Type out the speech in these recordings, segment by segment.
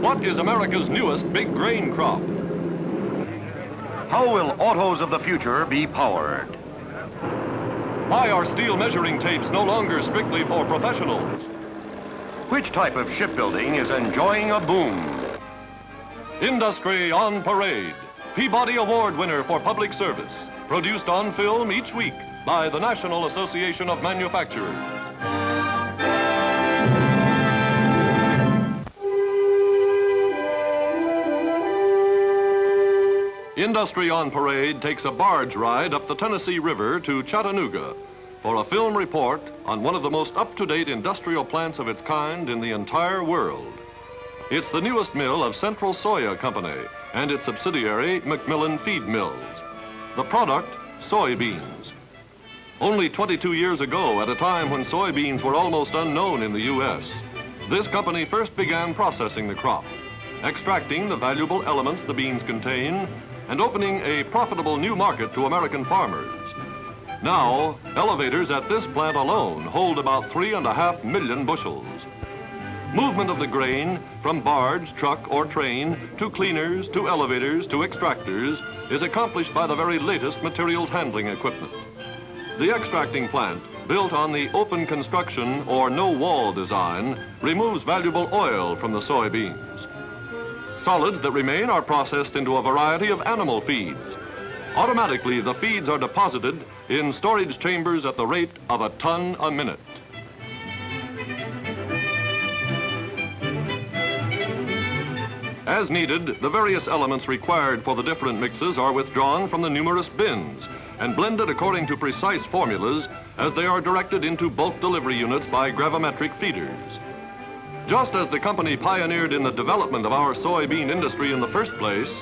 What is America's newest big grain crop? How will autos of the future be powered? Why are steel measuring tapes no longer strictly for professionals? Which type of shipbuilding is enjoying a boom? Industry on Parade, Peabody Award winner for public service, produced on film each week by the National Association of Manufacturers. Industry on Parade takes a barge ride up the Tennessee River to Chattanooga for a film report on one of the most up-to-date industrial plants of its kind in the entire world. It's the newest mill of Central Soya Company and its subsidiary, Macmillan Feed Mills. The product, soybeans. Only 22 years ago, at a time when soybeans were almost unknown in the U.S., this company first began processing the crop, extracting the valuable elements the beans contain, and opening a profitable new market to American farmers. Now, elevators at this plant alone hold about 3.5 million bushels. Movement of the grain from barge, truck, or train to cleaners, to elevators, to extractors is accomplished by the very latest materials handling equipment. The extracting plant, built on the open construction or no-wall design, removes valuable oil from the soybeans. Solids that remain are processed into a variety of animal feeds. Automatically, the feeds are deposited in storage chambers at the rate of a ton a minute. As needed, the various elements required for the different mixes are withdrawn from the numerous bins and blended according to precise formulas as they are directed into bulk delivery units by gravimetric feeders. Just as the company pioneered in the development of our soybean industry in the first place,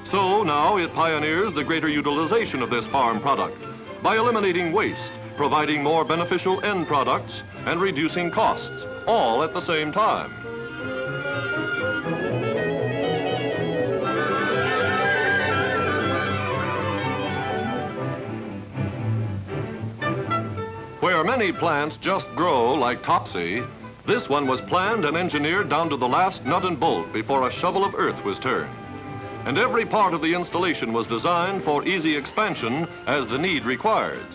so now it pioneers the greater utilization of this farm product by eliminating waste, providing more beneficial end products, and reducing costs, all at the same time. Where many plants just grow like topsy, this one was planned and engineered down to the last nut and bolt before a shovel of earth was turned. And every part of the installation was designed for easy expansion as the need requires.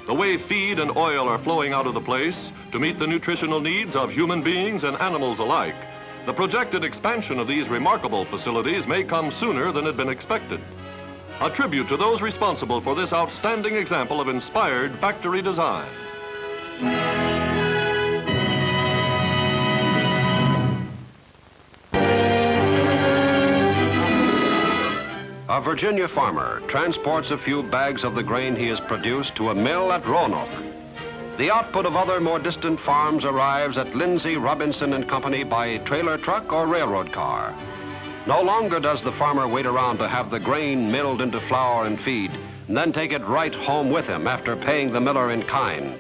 The way feed and oil are flowing out of the place to meet the nutritional needs of human beings and animals alike, the projected expansion of these remarkable facilities may come sooner than had been expected. A tribute to those responsible for this outstanding example of inspired factory design. A Virginia farmer transports a few bags of the grain he has produced to a mill at Roanoke. The output of other more distant farms arrives at Lindsay, Robinson and Company by trailer truck or railroad car. No longer does the farmer wait around to have the grain milled into flour and feed, and then take it right home with him after paying the miller in kind.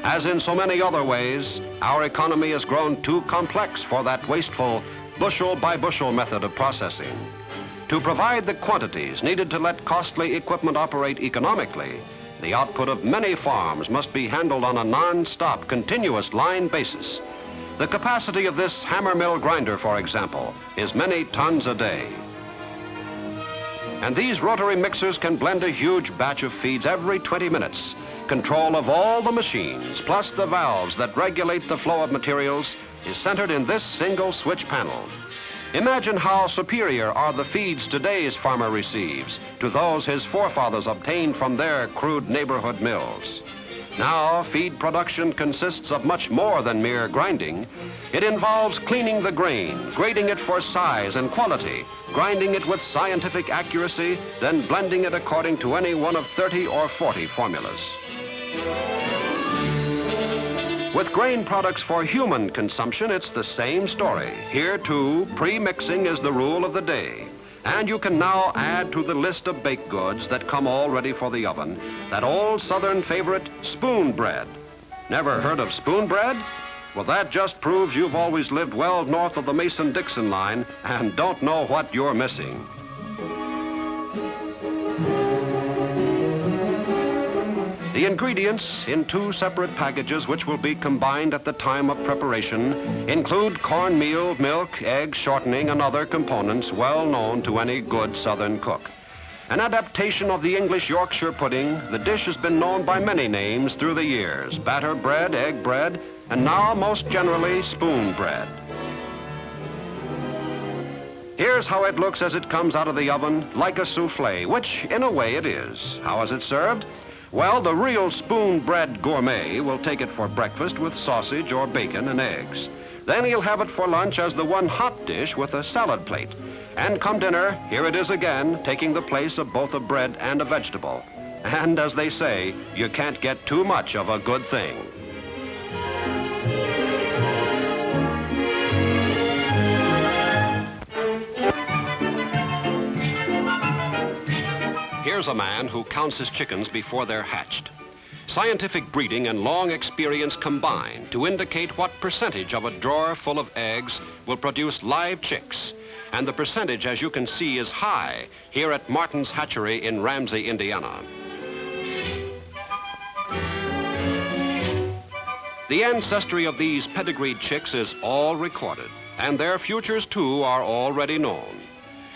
As in so many other ways, our economy has grown too complex for that wasteful bushel by bushel method of processing. To provide the quantities needed to let costly equipment operate economically, the output of many farms must be handled on a non-stop, continuous line basis. The capacity of this hammer mill grinder, for example, is many tons a day. And these rotary mixers can blend a huge batch of feeds every 20 minutes. Control of all the machines, plus the valves that regulate the flow of materials, is centered in this single switch panel. Imagine how superior are the feeds today's farmer receives to those his forefathers obtained from their crude neighborhood mills. Now, feed production consists of much more than mere grinding. It involves cleaning the grain, grading it for size and quality, grinding it with scientific accuracy, then blending it according to any one of 30 or 40 formulas. With grain products for human consumption, it's the same story. Here, too, pre-mixing is the rule of the day. And you can now add to the list of baked goods that come all ready for the oven that old Southern favorite, spoon bread. Never heard of spoon bread? Well, that just proves you've always lived well north of the Mason-Dixon line and don't know what you're missing. The ingredients in 2 separate packages, which will be combined at the time of preparation, include cornmeal, milk, eggs, shortening, and other components well known to any good Southern cook. An adaptation of the English Yorkshire pudding, the dish has been known by many names through the years: batter bread, egg bread, and now most generally spoon bread. Here's how it looks as it comes out of the oven, like a souffle, which in a way it is. How is it served? Well, the real spoon bread gourmet will take it for breakfast with sausage or bacon and eggs. Then he'll have it for lunch as the one hot dish with a salad plate. And come dinner, here it is again, taking the place of both a bread and a vegetable. And as they say, you can't get too much of a good thing. Here's a man who counts his chickens before they're hatched. Scientific breeding and long experience combine to indicate what percentage of a drawer full of eggs will produce live chicks. And the percentage, as you can see, is high here at Martin's Hatchery in Ramsey, Indiana. The ancestry of these pedigreed chicks is all recorded, and their futures, too, are already known.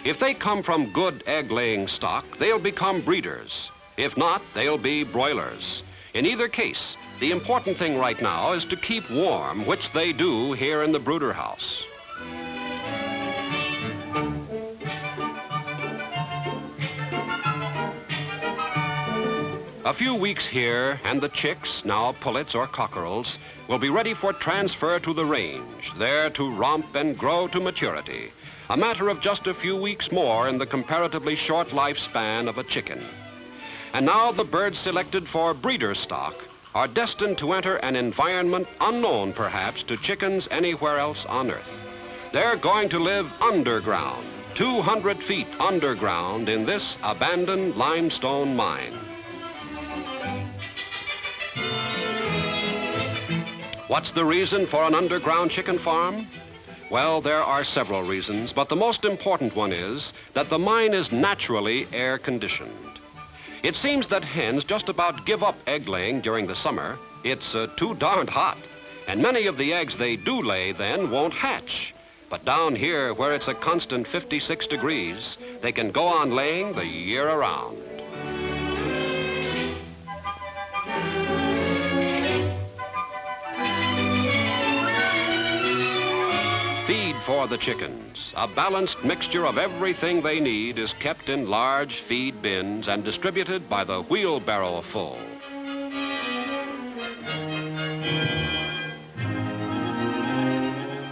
If they come from good egg-laying stock, they'll become breeders. If not, they'll be broilers. In either case, the important thing right now is to keep warm, which they do here in the brooder house. A few weeks here, and the chicks, now pullets or cockerels, will be ready for transfer to the range, there to romp and grow to maturity. A matter of just a few weeks more in the comparatively short lifespan of a chicken. And now the birds selected for breeder stock are destined to enter an environment unknown perhaps to chickens anywhere else on Earth. They're going to live underground, 200 feet underground in this abandoned limestone mine. What's the reason for an underground chicken farm? Well, there are several reasons, but the most important one is that the mine is naturally air-conditioned. It seems that hens just about give up egg laying during the summer. It's too darned hot, and many of the eggs they do lay then won't hatch. But down here, where it's a constant 56 degrees, they can go on laying the year around. Feed for the chickens. A balanced mixture of everything they need is kept in large feed bins and distributed by the wheelbarrow full.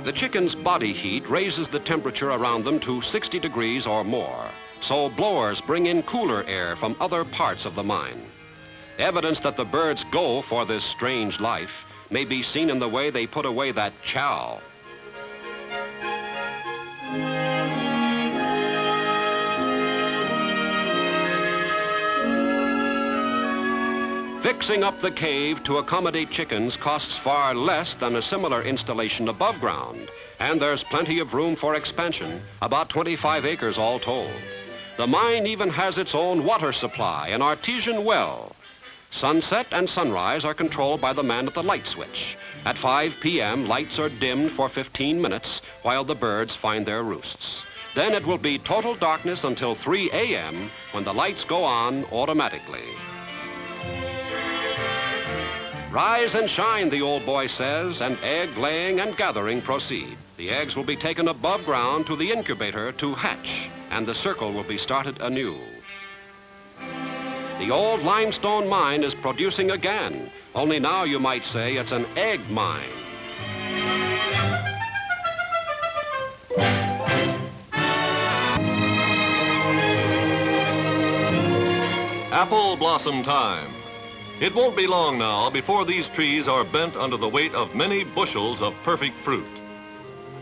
The chicken's body heat raises the temperature around them to 60 degrees or more, so blowers bring in cooler air from other parts of the mine. Evidence that the birds go for this strange life may be seen in the way they put away that chow. Fixing up the cave to accommodate chickens costs far less than a similar installation above ground, and there's plenty of room for expansion, about 25 acres all told. The mine even has its own water supply, an artesian well. Sunset and sunrise are controlled by the man at the light switch. At 5 p.m., lights are dimmed for 15 minutes while the birds find their roosts. Then it will be total darkness until 3 a.m. when the lights go on automatically. Rise and shine, the old boy says, and egg laying and gathering proceed. The eggs will be taken above ground to the incubator to hatch, and the circle will be started anew. The old limestone mine is producing again, only now you might say it's an egg mine. Apple blossom time. It won't be long now before these trees are bent under the weight of many bushels of perfect fruit.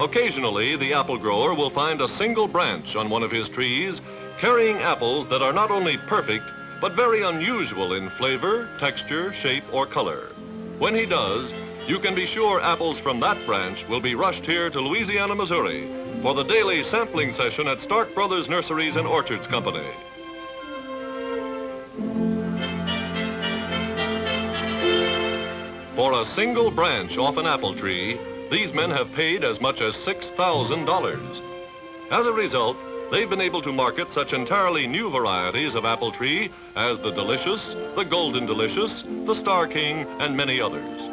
Occasionally, the apple grower will find a single branch on one of his trees carrying apples that are not only perfect, but very unusual in flavor, texture, shape, or color. When he does, you can be sure apples from that branch will be rushed here to Louisiana, Missouri for the daily sampling session at Stark Brothers Nurseries and Orchards Company. For a single branch off an apple tree, these men have paid as much as $6,000. As a result, they've been able to market such entirely new varieties of apple tree as the Delicious, the Golden Delicious, the Star King, and many others.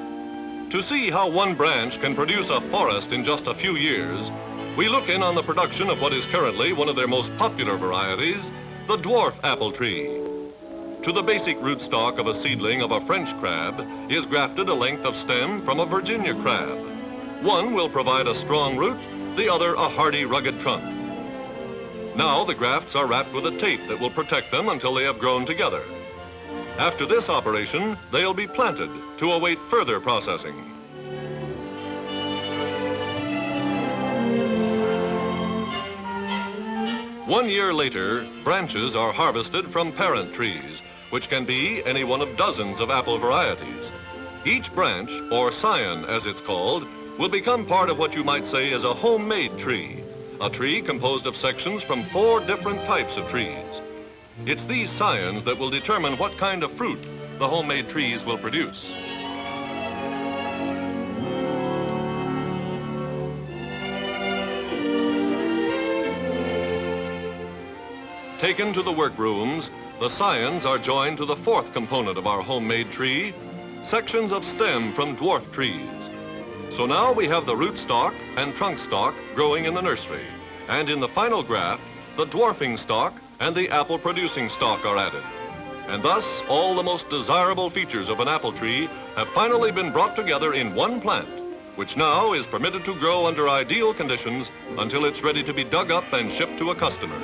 To see how one branch can produce a forest in just a few years, we look in on the production of what is currently one of their most popular varieties, the dwarf apple tree. To the basic rootstock of a seedling of a French crab is grafted a length of stem from a Virginia crab. One will provide a strong root, the other a hardy, rugged trunk. Now the grafts are wrapped with a tape that will protect them until they have grown together. After this operation, they'll be planted to await further processing. One year later, branches are harvested from parent trees, which can be any one of dozens of apple varieties. Each branch, or scion as it's called, will become part of what you might say is a homemade tree, a tree composed of sections from 4 different types of trees. It's these scions that will determine what kind of fruit the homemade trees will produce. Taken to the workrooms, the scions are joined to the 4th component of our homemade tree, sections of stem from dwarf trees. So now we have the rootstock and trunk stalk growing in the nursery, and in the final graft, the dwarfing stalk and the apple-producing stalk are added. And thus, all the most desirable features of an apple tree have finally been brought together in one plant, which now is permitted to grow under ideal conditions until it's ready to be dug up and shipped to a customer.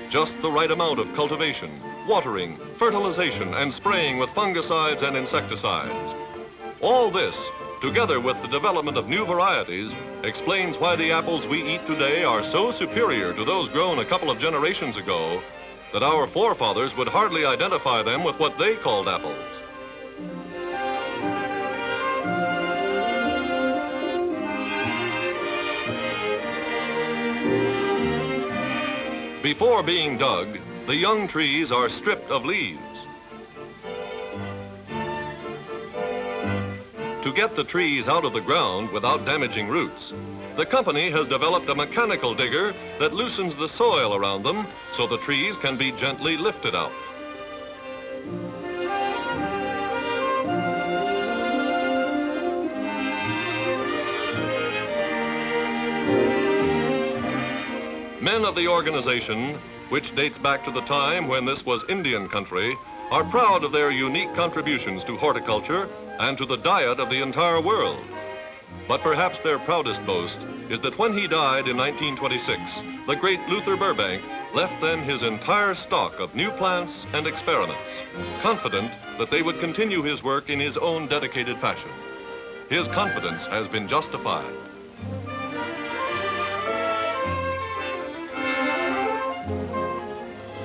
Just the right amount of cultivation, watering, fertilization, and spraying with fungicides and insecticides. All this, together with the development of new varieties, explains why the apples we eat today are so superior to those grown a couple of generations ago that our forefathers would hardly identify them with what they called apples. Before being dug, the young trees are stripped of leaves. To get the trees out of the ground without damaging roots, the company has developed a mechanical digger that loosens the soil around them so the trees can be gently lifted out. Men of the organization, which dates back to the time when this was Indian country, are proud of their unique contributions to horticulture and to the diet of the entire world. But perhaps their proudest boast is that when he died in 1926, the great Luther Burbank left them his entire stock of new plants and experiments, confident that they would continue his work in his own dedicated fashion. His confidence has been justified.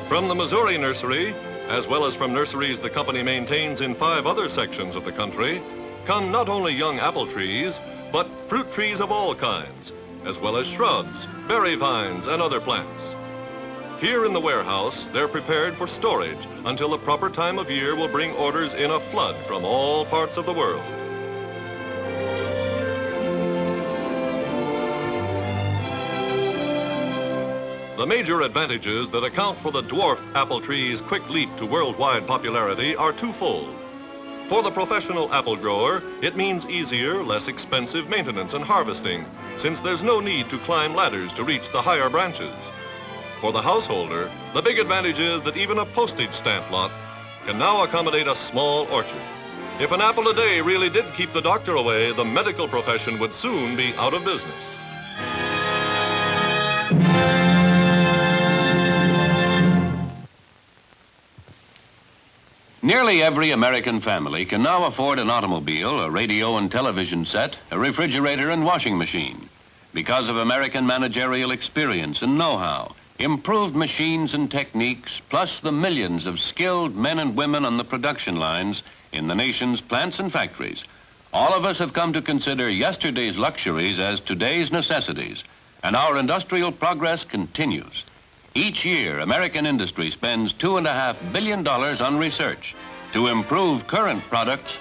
From the Missouri nursery, as well as from nurseries the company maintains in 5 other sections of the country, come not only young apple trees, but fruit trees of all kinds, as well as shrubs, berry vines, and other plants. Here in the warehouse, they're prepared for storage until the proper time of year will bring orders in a flood from all parts of the world. The major advantages that account for the dwarf apple tree's quick leap to worldwide popularity are twofold. For the professional apple grower, it means easier, less expensive maintenance and harvesting, since there's no need to climb ladders to reach the higher branches. For the householder, the big advantage is that even a postage stamp lot can now accommodate a small orchard. If an apple a day really did keep the doctor away, the medical profession would soon be out of business. Nearly every American family can now afford an automobile, a radio and television set, a refrigerator and washing machine. Because of American managerial experience and know-how, improved machines and techniques, plus the millions of skilled men and women on the production lines in the nation's plants and factories, all of us have come to consider yesterday's luxuries as today's necessities, and our industrial progress continues. Each year, American industry spends $2.5 billion on research to improve current products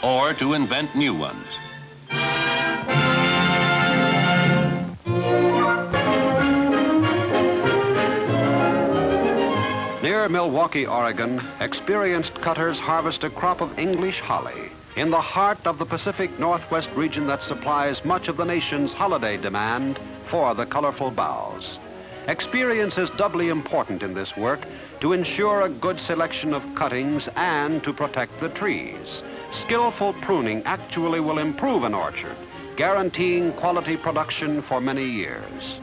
or to invent new ones. Near Milwaukee, Oregon, experienced cutters harvest a crop of English holly in the heart of the Pacific Northwest region that supplies much of the nation's holiday demand for the colorful boughs. Experience is doubly important in this work to ensure a good selection of cuttings and to protect the trees. Skillful pruning actually will improve an orchard, guaranteeing quality production for many years.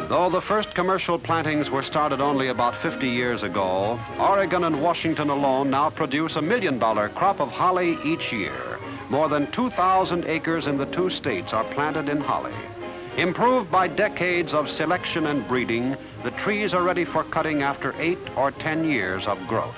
Though the first commercial plantings were started only about 50 years ago, Oregon and Washington alone now produce $1 million crop of holly each year. More than 2,000 acres in the two states are planted in holly. Improved by decades of selection and breeding, the trees are ready for cutting after 8 or 10 years of growth.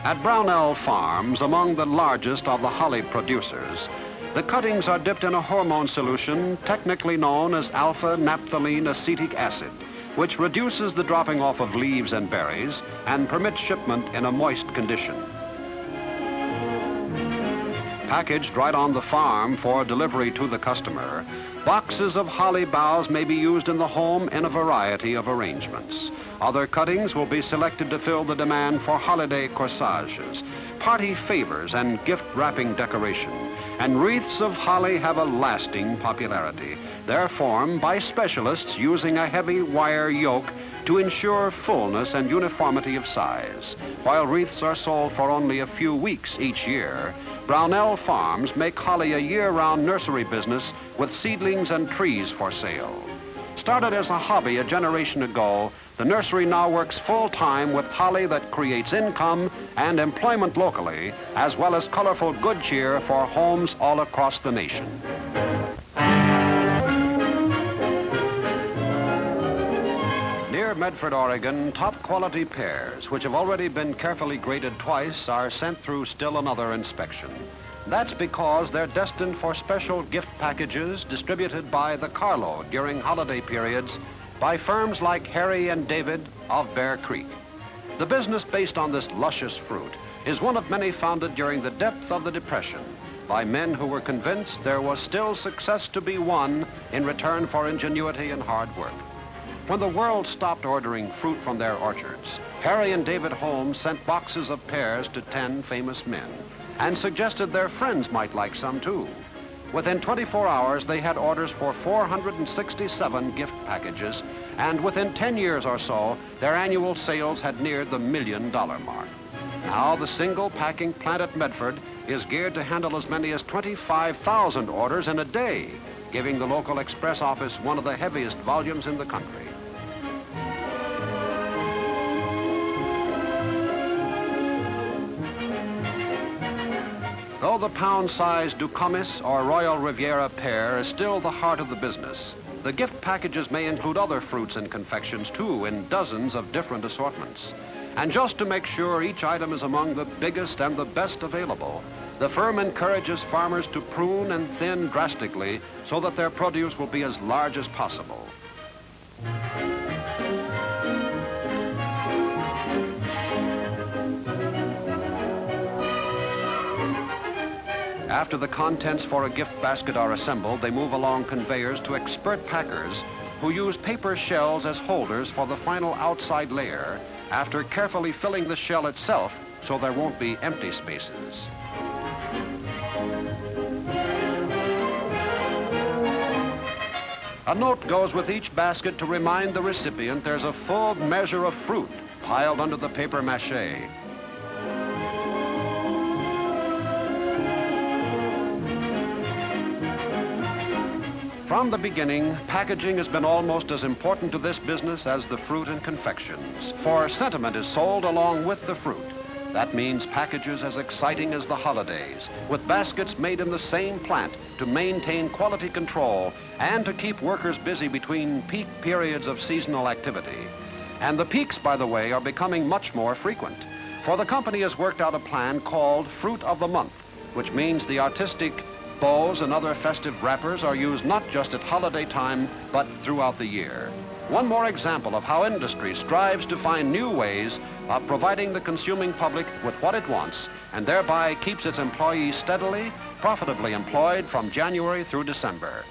At Brownell Farms, among the largest of the holly producers, the cuttings are dipped in a hormone solution technically known as alpha-naphthalene acetic acid, which reduces the dropping off of leaves and berries and permits shipment in a moist condition. Packaged right on the farm for delivery to the customer, boxes of holly boughs may be used in the home in a variety of arrangements. Other cuttings will be selected to fill the demand for holiday corsages, party favors, and gift wrapping decoration. And wreaths of holly have a lasting popularity. They're formed by specialists using a heavy wire yoke to ensure fullness and uniformity of size. While wreaths are sold for only a few weeks each year, Brownell Farms make holly a year-round nursery business with seedlings and trees for sale. Started as a hobby a generation ago, the nursery now works full-time with holly that creates income and employment locally, as well as colorful good cheer for homes all across the nation. Near Medford, Oregon, top-quality pears, which have already been carefully graded twice, are sent through still another inspection. That's because they're destined for special gift packages distributed by the carload during holiday periods by firms like Harry and David of Bear Creek. The business based on this luscious fruit is one of many founded during the depth of the Depression by men who were convinced there was still success to be won in return for ingenuity and hard work. When the world stopped ordering fruit from their orchards, Harry and David Holmes sent boxes of pears to 10 famous men and suggested their friends might like some too. Within 24 hours, they had orders for 467 gift packages, and within 10 years or so, their annual sales had neared the $1 million mark. Now, the single packing plant at Medford is geared to handle as many as 25,000 orders in a day, giving the local express office one of the heaviest volumes in the country. Though the pound-sized Ducamis or Royal Riviera pear is still the heart of the business, the gift packages may include other fruits and confections too in dozens of different assortments. And just to make sure each item is among the biggest and the best available, the firm encourages farmers to prune and thin drastically so that their produce will be as large as possible. After the contents for a gift basket are assembled, they move along conveyors to expert packers who use paper shells as holders for the final outside layer after carefully filling the shell itself so there won't be empty spaces. A note goes with each basket to remind the recipient there's a full measure of fruit piled under the paper mache. From the beginning, packaging has been almost as important to this business as the fruit and confections, for sentiment is sold along with the fruit. That means packages as exciting as the holidays, with baskets made in the same plant to maintain quality control and to keep workers busy between peak periods of seasonal activity. And the peaks, by the way, are becoming much more frequent, for the company has worked out a plan called Fruit of the Month, which means the artistic bows and other festive wrappers are used not just at holiday time, but throughout the year. One more example of how industry strives to find new ways of providing the consuming public with what it wants and thereby keeps its employees steadily, profitably employed from January through December.